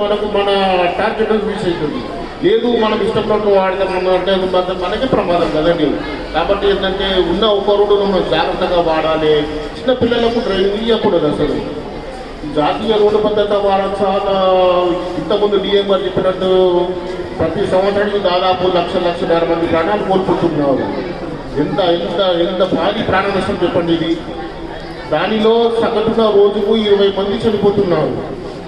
మనకు మన target reach అవుతుంది. లేదు మనం ఇష్టపడిన వాడతామన్నంటే మనకి ప్రమాదం కదండి. కాబట్టి ఏంటంటే ఉన్న ఒక రోడ్డును మనం జాగ్రత్తగా వాడాలి. చిన్న పిల్లలకు డ్రైవింగ్ ఇవ్వకూడదు. అసలు జాతీయ రోడ్డు భద్రత వారం చాలా ఇంతకుముందు డిఎం గారు చెప్పినట్టు ప్రతి సంవత్సరానికి దాదాపు 1,00,000 మంది ప్రాణాలు కోల్పోతున్నారు. ఎంత ఎంత ఎంత భారీ ప్రాణ నష్టం చెప్పండి ఇది. దానిలో సగటున రోజుకు 20 మంది చనిపోతున్నారు.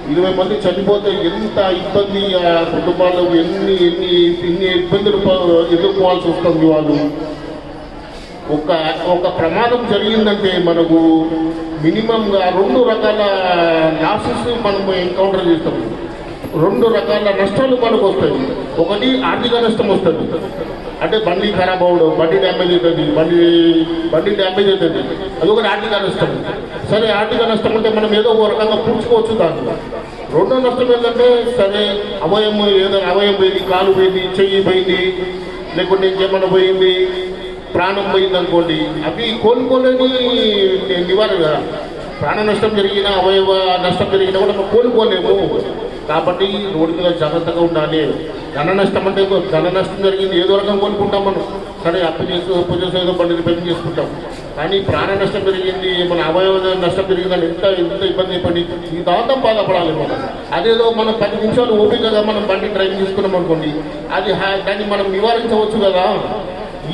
20 మంది చనిపోతే ఎంత ఇబ్బంది ఆ కుటుంబాలకు ఎన్ని ఎన్ని ఎన్ని ఇబ్బందులు ఎదుర్కోవాల్సి వస్తుంది. వాళ్ళు ఒక ప్రమాదం జరిగిందంటే మనకు మినిమంగా 2 రకాల లాసెస్ మనం ఎన్కౌంటర్ చేస్తాం. 2 రకాల నష్టాలు మనకు వస్తాయి. ఒకటి ఆర్థిక నష్టం వస్తుంది, అంటే బండి ఖరాబ్ అవ్వడం, బండి డ్యామేజ్ అవుతుంది, బండి డ్యామేజ్ అవుతుంది, అదొకటి ఆర్థిక నష్టం. సరే, ఆర్థిక నష్టం అంటే మనం ఏదో ఒక రకంగా పూడ్చుకోవచ్చు దాంట్లో. రెండో నష్టం ఏంటంటే సరే అవయవం ఏదో అవయవం పోయింది, కాలు పోయింది, చెయ్యి పోయింది, లేకుంటే ఇంకేమన్నా పోయింది, ప్రాణం పోయింది అనుకోండి, అవి కోలుకోలేని నివారణ కదా. ప్రాణ నష్టం జరిగినా అవయవ నష్టం జరిగినా కూడా మనం కోలుకోలేము. కాబట్టి రోడ్డు మీద జాగ్రత్తగా ఉండాలి. ధన నష్టం అంటే ధన నష్టం జరిగింది ఏదో రకం కోలుకుంటాం మనం. సరే అప్పు చేసి ఏదో బండి రిపేరింగ్ చేసుకుంటాం. కానీ ప్రాణ నష్టం జరిగింది, మన అవయవ నష్టం జరిగిందని ఎంత ఇబ్బంది పడి ఈ దాంతం బాధపడాలి మనం. అదేదో మనం 10 నిమిషాలు ఓపికగా మనం బండి డ్రైవింగ్ చేసుకున్నాం అనుకోండి, అది దాన్ని మనం నివారించవచ్చు కదా.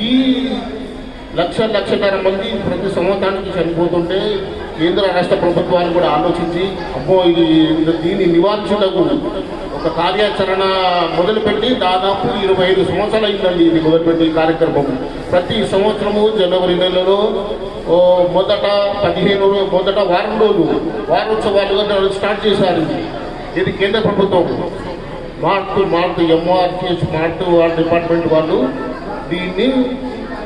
ఈ 1,00,000 మంది ప్రతి సంవత్సరానికి చనిపోతుంటే కేంద్ర రాష్ట్ర ప్రభుత్వాలు కూడా ఆలోచించి అబ్బో దీన్ని నివారించడానికి ఒక కార్యాచరణ మొదలుపెట్టి దాదాపు 25 సంవత్సరాలు అయిందండి ఇది మొదలుపెట్టి కార్యక్రమం. ప్రతి సంవత్సరము జనవరి నెలలో మొదట వారం రోజులు వారోత్సవాలుగా స్టార్ట్ చేశారు. ఇది కేంద్ర ప్రభుత్వం మార్టు ఎంఆర్టీఎస్ వాళ్ళ డిపార్ట్మెంట్ వాళ్ళు దీన్ని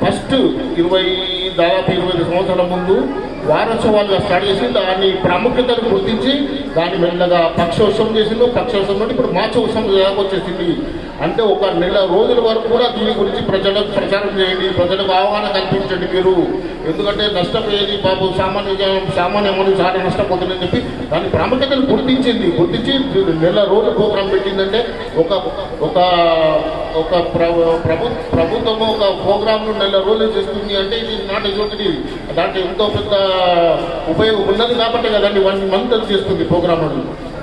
ఫస్ట్ దాదాపు 25 సంవత్సరాల ముందు వారోత్సవాలుగా స్టార్ట్ చేసి దాని ప్రాముఖ్యతను గుర్తించి దాన్ని మెల్లగా పక్షోత్సవం చేసిండు. పక్షోత్సవం నుండి ఇప్పుడు మాచోత్సవం వచ్చేసింది. అంటే ఒక నెల రోజుల వరకు కూడా దీని గురించి ప్రజలకు ప్రచారం చేయండి, ప్రజలకు అవగాహన కల్పించండి మీరు. ఎందుకంటే నష్టపోయేది బాబు సామాన్యమని చాలా నష్టపోతుందని చెప్పి దాని ప్రాముఖ్యతను గుర్తించి నెల రోజులు ప్రోగ్రాం పెట్టిందంటే ఒక ప్రభుత్వము ఒక ప్రోగ్రాంను నెల రోజులు చేస్తుంది అంటే ఇది నాట్ ఒకటి. దాంట్లో ఎంతో పెద్ద ఉపయోగం ఉన్నది కాబట్టి కదండి 1 మంత్ చేస్తుంది ప్రోగ్రామ్.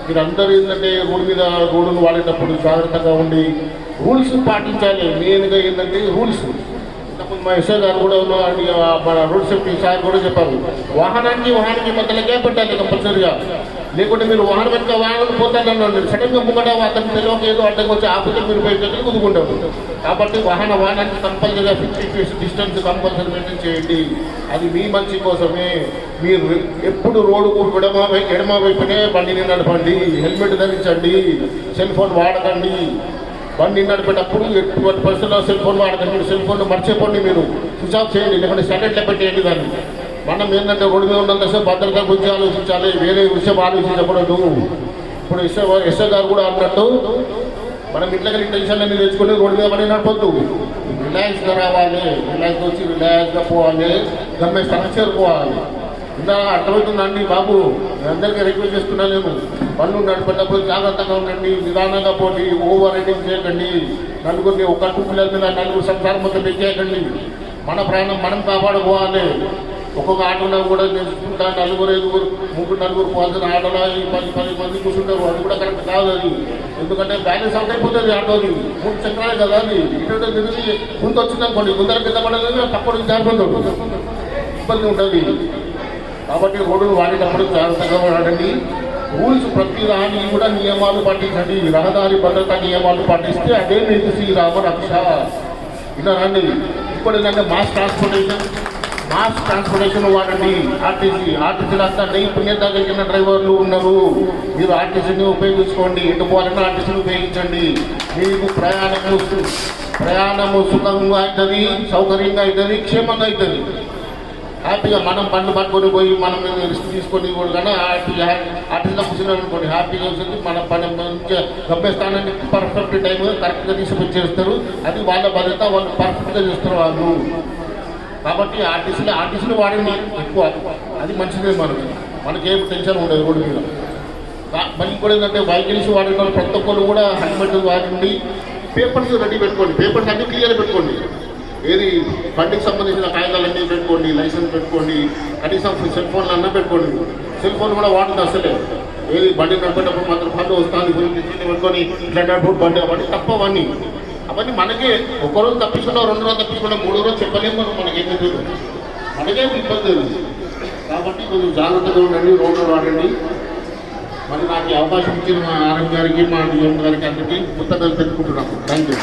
మీరు అందరూ ఏంటంటే రోడ్డును వాడేటప్పుడు జాగ్రత్తగా ఉండి రూల్స్ పాటించాలి. మెయిన్గా ఏంటంటే రూల్స్. మా ఎస్ఐ గారు కూడా మన రోడ్ సేఫ్టీ సార్ కూడా చెప్పారు, వాహనానికి మధ్యలో గ్యాప్ పెట్టాలి కంపల్సరీగా. లేకుంటే మీరు వాహనం వెనుక వాహనం పోతానన్నాడు, సడన్గా ముంగట అతను తెలియక ఏదో అడ్డంగా వచ్చి ఆపితే మీరు పోయి దగ్గర కుదుకుంటారు. కాబట్టి వాహనానికి కంపల్సరీగా 50 feet డిస్టెన్స్ కంపల్సరీ మెయింటైన్ చేయండి. అది మీ మంచి కోసమే. మీరు ఎప్పుడు రోడ్డుకు ఎడమ వైపునే బండిని నడపండి, హెల్మెట్ ధరించండి, సెల్ ఫోన్ వాడకండి. బండి నడిపేటప్పుడు 20% సెల్ ఫోన్ వాడకండి. సెల్ ఫోన్ మర్చిపోండి, మీరు స్విచ్ ఆఫ్ చేయండి, లేకుంటే సైలెంట్లో పెట్టేయండి దాన్ని. మనం ఏంటంటే రోడ్డు మీద ఉన్నంతసేపు భద్రత గురించి ఆలోచించాలి, వేరే విషయం ఆలోచించకూడదు. ఇప్పుడు ఎస్ఐ గారు కూడా అన్నట్టు మనం ఇంట్లోకి టెన్షన్లన్నీ తెచ్చుకొని రోడ్డు మీద పడి నడపొద్దు. రిలాక్స్గా రావాలి, రిలాక్స్ వచ్చి రిలాక్స్గా పోవాలి, గమ్యస్థానం చేరుకోవాలి. ఇలా అర్థమవుతుందండి బాబు. అందరికీ రిక్వెస్ట్ చేస్తున్నాను, బండ్లు నడిపేటప్పుడు జాగ్రత్తగా ఉండండి, నిదానంగా పోండి, ఓవర్ రైడింగ్ చేయకండి. నలుగురిని ఒక 2 పిల్లల మీద 4 సంసారం మొత్తం పెట్టేయకండి. మన ప్రయాణం మనం కాపాడుకోవాలి. ఒక్కొక్క ఆటోలో కూడా నేర్చుకుంటా 4-5 పోవాల్సిన ఆటోలో 10 మంది కూర్చుంటారు. అది కూడా కరెక్ట్ కాదు. అది ఎందుకంటే బ్యాలెన్స్ అవుట్ అయిపోతుంది ఆటోది. 3 చక్రాలే కదా అది. ఇటు తిరిగి ముందు వచ్చిందనుకోండి, ముందర కింద పడలేదు, తప్పుడు జారిపోతుంది, ఇబ్బంది ఉంటుంది. కాబట్టి రోడ్డును వాడేటప్పుడు జాగ్రత్తగా వాడండి. రూల్స్ ప్రతి దానికి కూడా నియమాలు పాటించండి. రహదారి భద్రతా నియమాలు పాటిస్తే అదే నీతి శ్రీరామ రక్ష. ఇలా రండి. ఇప్పుడు ఏంటంటే మాస్ ట్రాన్స్పోర్టేషన్ వాడండి. ఆర్టీసీలో అంతా నైపుణ్యత కలిగిన డ్రైవర్లు ఉన్నారు. మీరు ఆర్టీసీని ఉపయోగించుకోండి. ఎటు పోవాలన్నా ఆర్టీసీని ఉపయోగించండి. మీకు ప్రయాణము సుఖంగా అవుతుంది, సౌకర్యంగా అవుతుంది, క్షేమంగా అవుతుంది. హ్యాపీగా మనం బండ్లు పట్టుకొని పోయి మనం రిస్క్ తీసుకొని కానీ ఆర్టీసీలో కూర్చున్నాం అనుకోండి, హ్యాపీగా వస్తుంది. మన పని మంచిగా గమ్యస్థానాన్ని పర్ఫెక్ట్ టైం కరెక్ట్గా తీసుకొని చేస్తారు. అది వాళ్ళ బాధ్యత, వాళ్ళు పర్ఫెక్ట్గా చేస్తారు వాళ్ళు. కాబట్టి ఆర్టీసీలు వాడండి ఎక్కువ, అది మంచిదే. మనకేం టెన్షన్ ఉండదు రోడ్డు మీద. మళ్ళీ కూడా ఏంటంటే వెహికల్స్ వాడిన వాళ్ళు ప్రతి ఒక్కరు కూడా హెల్మెట్ వాడండి, పేపర్స్ రెడీ పెట్టుకోండి, పేపర్స్ అన్నీ క్లియర్ పెట్టుకోండి. ఏది బండికి సంబంధించిన కాగితాలన్నీ పెట్టుకోండి, లైసెన్స్ పెట్టుకోండి, కనీసం సెల్ ఫోన్లు అన్నా పెట్టుకోండి. సెల్ ఫోన్ కూడా వాడుతుంది అసలే. ఏది బండి నడిపేటప్పుడు మాత్రం ఫండ్ వస్తుంది పెట్టుకొని ఇట్లా బండి అవన్నీ తప్పవన్నీ. అవన్నీ మనకే ఒకరోజు తప్పించుకున్నా, 2 రోజులు తప్పించుకున్నా, 3 రోజులు చెప్పలేము మనం. మనకేం తెలియదు, మనకే ఇబ్బంది తెలియదు. కాబట్టి కొంచెం జాగ్రత్తగా ఉండండి, రోడ్లు వాడండి. మరి నాకు ఈ అవకాశం ఇచ్చిన మా ఆర్ఎం గారికి, మా డిఎం గారికి అందరికీ కృతజ్ఞతలు తెలుపుకుంటున్నాను. Thank you.